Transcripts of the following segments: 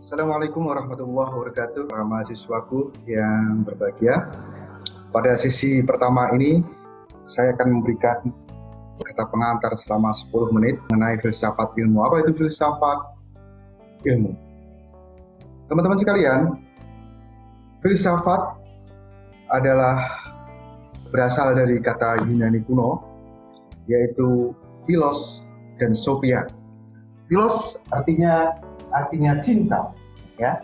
Assalamualaikum warahmatullahi wabarakatuh, para mahasiswaku yang berbahagia. Pada sesi pertama ini, saya akan memberikan kata pengantar selama 10 menit mengenai filsafat ilmu. Apa itu filsafat ilmu? Teman-teman sekalian, filsafat adalah berasal dari kata Yunani kuno, yaitu philos dan sophia. Philos artinya cinta, ya.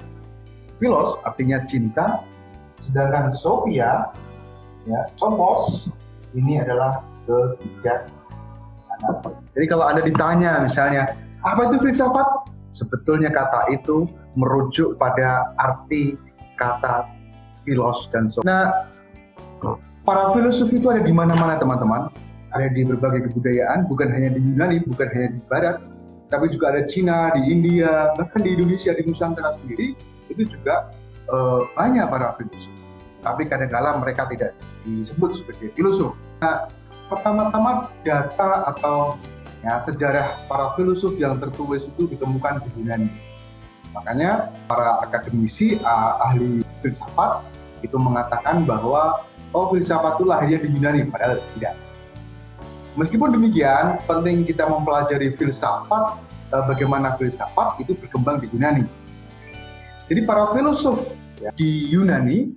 Philos artinya cinta, sedangkan sophia, ya, sophos ini adalah kebijaksanaan. Jadi kalau Anda ditanya misalnya, apa itu filsafat? Sebetulnya kata itu merujuk pada arti kata philos dan sophia. Nah, para filosof itu ada di mana-mana, teman-teman. Ada di berbagai kebudayaan, bukan hanya di Yunani, bukan hanya di Barat, tapi juga ada Cina, di India, bahkan di Indonesia, di Nusantara sendiri, itu juga banyak para filosof. Tapi kadang-kala mereka tidak disebut sebagai filosof. Nah, pertama-tama data atau sejarah para filosof yang tertulis itu ditemukan di Yunani. Makanya para akademisi, ahli filsafat, itu mengatakan bahwa filsafat itu lahirnya di Yunani, padahal tidak. Meskipun demikian, penting kita mempelajari filsafat, bagaimana filsafat itu berkembang di Yunani. Jadi para filosof di Yunani,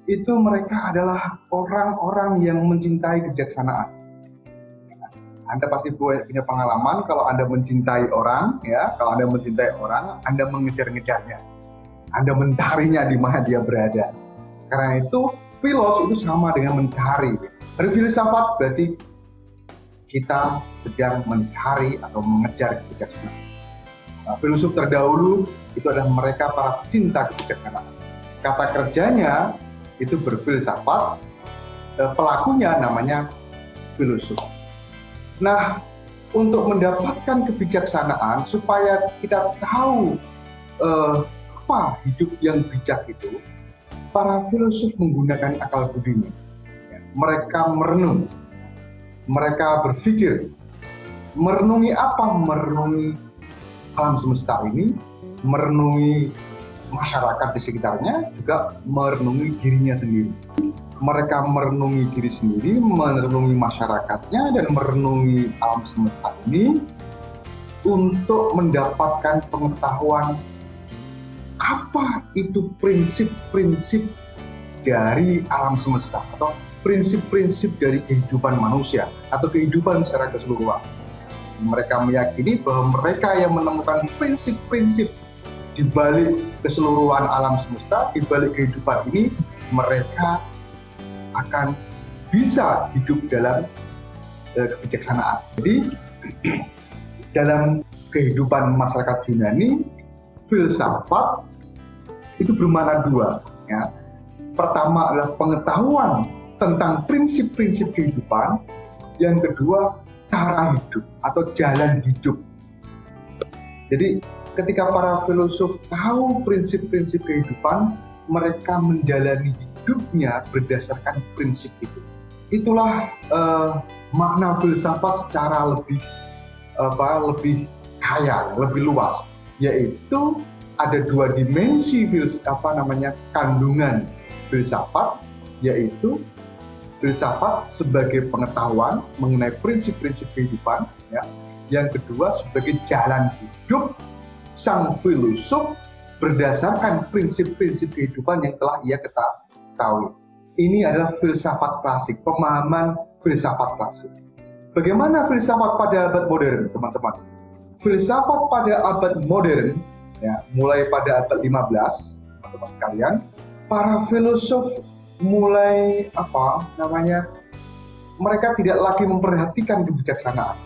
itu mereka adalah orang-orang yang mencintai kebijaksanaan. Anda pasti punya pengalaman kalau Anda mencintai orang, ya, kalau Anda mencintai orang, Anda mengejar-ngejarnya. Anda mencarinya di mana dia berada. Karena itu, philos itu sama dengan mencari. Dari filsafat berarti kita sedang mencari atau mengejar kebijaksanaan. Nah, filosof terdahulu itu adalah mereka para pecinta kebijaksanaan. Kata kerjanya itu berfilsafat, pelakunya namanya filosof. Nah, untuk mendapatkan kebijaksanaan, supaya kita tahu apa hidup yang bijak itu, para filosof menggunakan akal budinya. Mereka merenung, mereka berpikir. Merenungi apa? Merenungi alam semesta ini, merenungi masyarakat di sekitarnya, juga merenungi dirinya sendiri. Mereka merenungi diri sendiri, merenungi masyarakatnya, dan merenungi alam semesta ini untuk mendapatkan pengetahuan apa itu prinsip-prinsip dari alam semesta atau prinsip-prinsip dari kehidupan manusia atau kehidupan secara keseluruhan. Mereka meyakini bahwa mereka yang menemukan prinsip-prinsip di balik keseluruhan alam semesta, di balik kehidupan ini, mereka akan bisa hidup dalam kebijaksanaan. Jadi dalam kehidupan masyarakat Yunani, filsafat itu bermakna dua. Ya. Pertama adalah pengetahuan tentang prinsip-prinsip kehidupan, yang kedua cara hidup atau jalan hidup. Jadi ketika para filosof tahu prinsip-prinsip kehidupan, mereka menjalani hidupnya berdasarkan prinsip itu. Itulah makna filsafat secara lebih kaya, lebih luas, yaitu ada dua dimensi kandungan filsafat, yaitu filsafat sebagai pengetahuan mengenai prinsip-prinsip kehidupan, ya. Yang kedua sebagai jalan hidup sang filosof berdasarkan prinsip-prinsip kehidupan yang telah ia ketahui. Ini adalah filsafat klasik, pemahaman filsafat klasik. Bagaimana filsafat pada abad modern, teman-teman? Filsafat pada abad modern, ya, mulai pada abad 15, teman-teman sekalian, para filosof mulai mereka tidak lagi memperhatikan kebijaksanaan.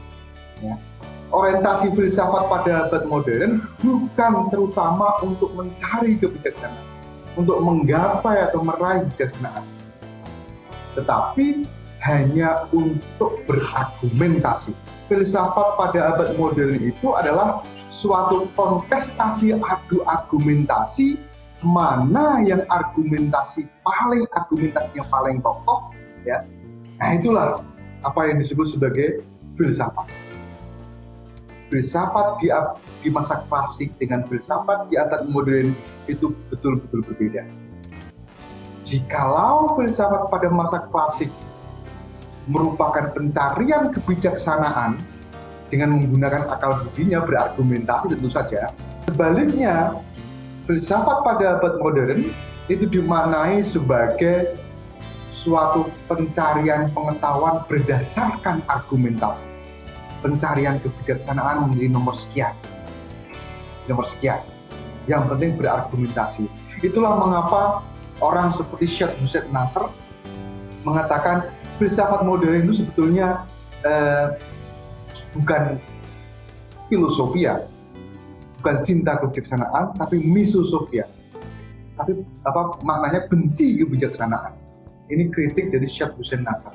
Ya. Orientasi filsafat pada abad modern bukan terutama untuk mencari kebijaksanaan, untuk menggapai atau meraih kebijaksanaan, tetapi hanya untuk berargumentasi. Filsafat pada abad modern itu adalah suatu kontestasi adu argumentasi, mana yang argumentasi yang paling kokoh, ya. Nah, itulah apa yang disebut sebagai filsafat. filsafat di masa klasik dengan filsafat di abad modern itu betul-betul berbeda. Jikalau filsafat pada masa klasik merupakan pencarian kebijaksanaan dengan menggunakan akal budinya berargumentasi tentu saja, sebaliknya filsafat pada abad modern itu dimaknai sebagai suatu pencarian pengetahuan berdasarkan argumentasi. Pencarian kebijaksanaan menjadi nomor sekian. Yang penting berargumentasi. Itulah mengapa orang seperti Syekh Hussein Nasr mengatakan filsafat modern itu sebetulnya bukan filosofia, bukan cinta kebijaksanaan, tapi misosofia. Tapi maknanya benci kebijaksanaan. Ini kritik dari Syekh Hussein Nasr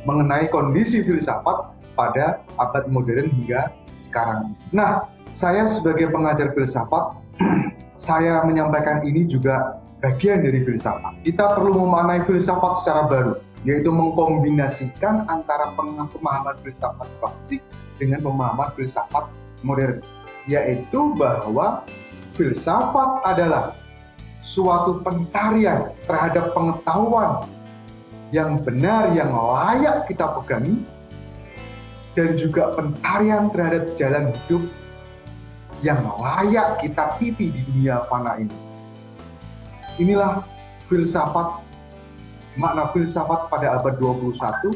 mengenai kondisi filsafat pada abad modern hingga sekarang. Nah, saya sebagai pengajar filsafat, saya menyampaikan ini juga bagian dari filsafat. Kita perlu memaknai filsafat secara baru, yaitu mengkombinasikan antara pemahaman filsafat klasik dengan pemahaman filsafat modern, yaitu bahwa filsafat adalah suatu pencarian terhadap pengetahuan yang benar, yang layak kita pegangi, dan juga pencarian terhadap jalan hidup yang layak kita titi di dunia fana ini. Inilah filsafat, makna filsafat pada abad 21,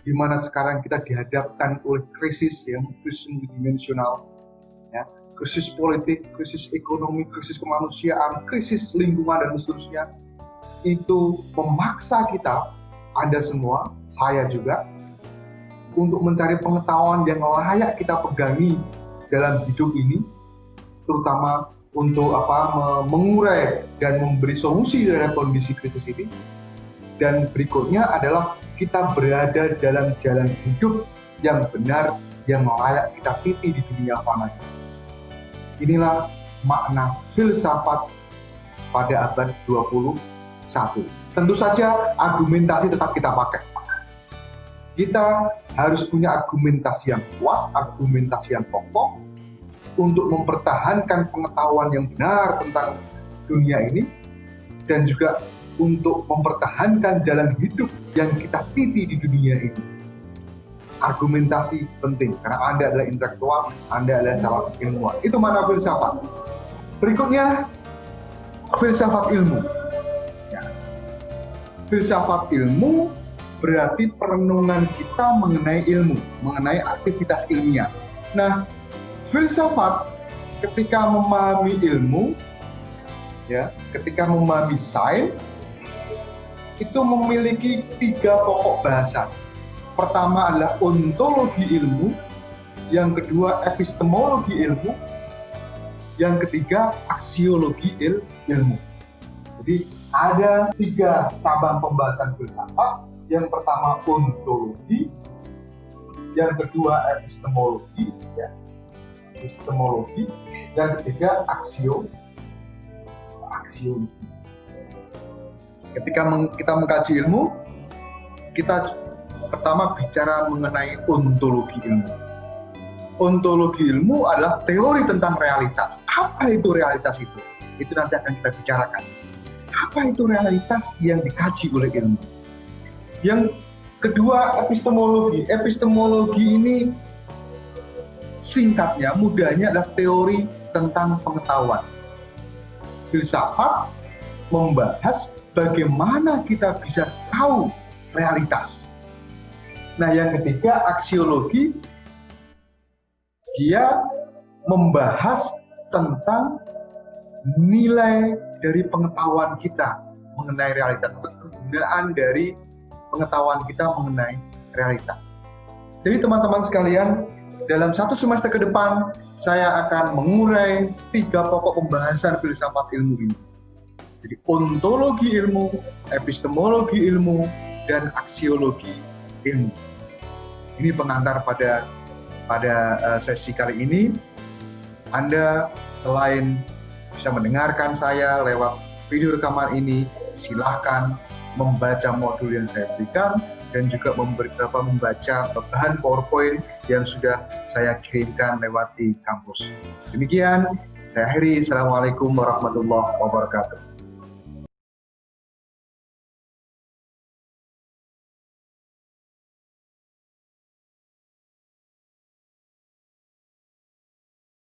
di mana sekarang kita dihadapkan oleh krisis yang multidimensional, ya, krisis politik, krisis ekonomi, krisis kemanusiaan, krisis lingkungan, dan seterusnya. Itu memaksa kita, Anda semua, saya juga, untuk mencari pengetahuan yang layak kita pegangi dalam hidup ini, terutama untuk mengurai dan memberi solusi terhadap kondisi krisis ini. Dan berikutnya adalah kita berada dalam jalan hidup yang benar, yang layak kita titi di dunia fana. Inilah makna filsafat pada abad 21. Tentu saja argumentasi tetap kita pakai. Kita harus punya argumentasi yang kuat, argumentasi yang kokoh untuk mempertahankan pengetahuan yang benar tentang dunia ini, dan juga untuk mempertahankan jalan hidup yang kita titi di dunia ini. Argumentasi penting, karena Anda adalah intelektual, Anda adalah calon ilmuwan. Itu mana filsafat. Berikutnya, filsafat ilmu. Ya. Filsafat ilmu berarti perenungan kita mengenai ilmu, mengenai aktivitas ilmiah. Nah, filsafat ketika memahami ilmu, ya, ketika memahami sains, itu memiliki 3 pokok bahasan. Pertama adalah ontologi ilmu, yang kedua epistemologi ilmu, yang ketiga aksiologi ilmu. Jadi ada 3 cabang pembahasan filsafat. Yang pertama ontologi, yang kedua epistemologi, ya, yang ketiga aksiologi. Ketika kita mengkaji ilmu, kita pertama bicara mengenai ontologi ilmu. Ontologi ilmu adalah teori tentang realitas. Apa itu realitas itu? Itu nanti akan kita bicarakan. Apa itu realitas yang dikaji oleh ilmu? Yang kedua epistemologi. Epistemologi ini singkatnya, mudahnya adalah teori tentang pengetahuan. Filsafat membahas bagaimana kita bisa tahu realitas. Nah, yang ketiga aksiologi, dia membahas tentang nilai dari pengetahuan kita mengenai realitas, atau kegunaan dari pengetahuan kita mengenai realitas. Jadi teman-teman sekalian, dalam 1 semester ke depan, saya akan mengurai 3 pokok pembahasan filsafat ilmu ini. Jadi ontologi ilmu, epistemologi ilmu, dan aksiologi ilmu. Ini pengantar pada sesi kali ini. Anda selain bisa mendengarkan saya lewat video rekaman ini, silahkan membaca modul yang saya berikan dan juga membaca bahan PowerPoint yang sudah saya kirimkan lewat di kampus. Demikian, saya akhiri. Assalamualaikum warahmatullahi wabarakatuh.